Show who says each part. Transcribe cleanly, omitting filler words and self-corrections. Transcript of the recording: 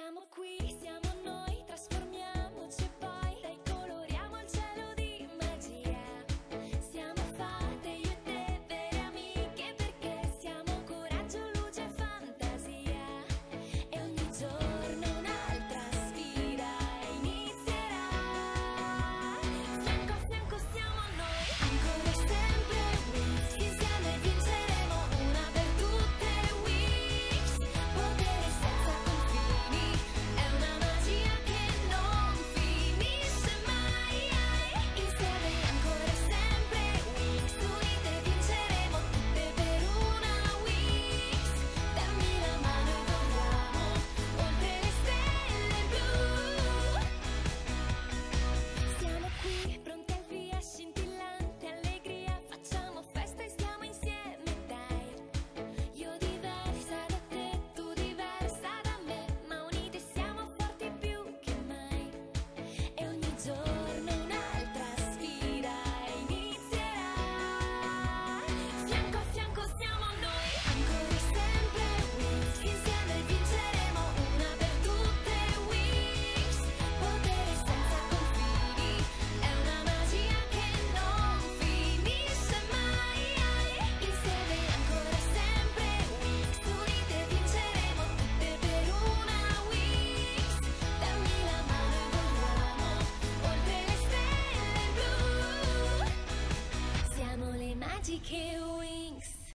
Speaker 1: Siamo qui, siamo noi, trasformiamoci e poi dai coloriamo il cielo di magia. Siamo fate io e te, vere amiche, perché siamo coraggio, luce e fantasia. E ogni giorno un'altra sfida inizierà. Fianco a fianco siamo noi, ancora e sempre Wings. Insieme vinceremo una per tutte Wings. Potere senza confini, è una magia che non finisce mai. Insieme ancora e sempre Wings, unite vinceremo tutte per una Wings. Dammi la mano e vogliamo oltre le stelle blu. Siamo qui, pronti al via, scintillante allegria. Facciamo festa e stiamo insieme, dai. Io diversa da te, tu diversa da me, ma unite siamo forti più che mai. E ogni giorno un'altra sfida inizierà. Fianco a fianco siamo noi, ancora e sempre Wings. Insieme vinceremo una per tutte Wings. Potere senza confini, è una magia che non finisce mai. Insieme ancora e sempre Wings, unite vinceremo tutte per una Wings. Dammi la mano e vogliamo oltre le stelle blu. Siamo le magiche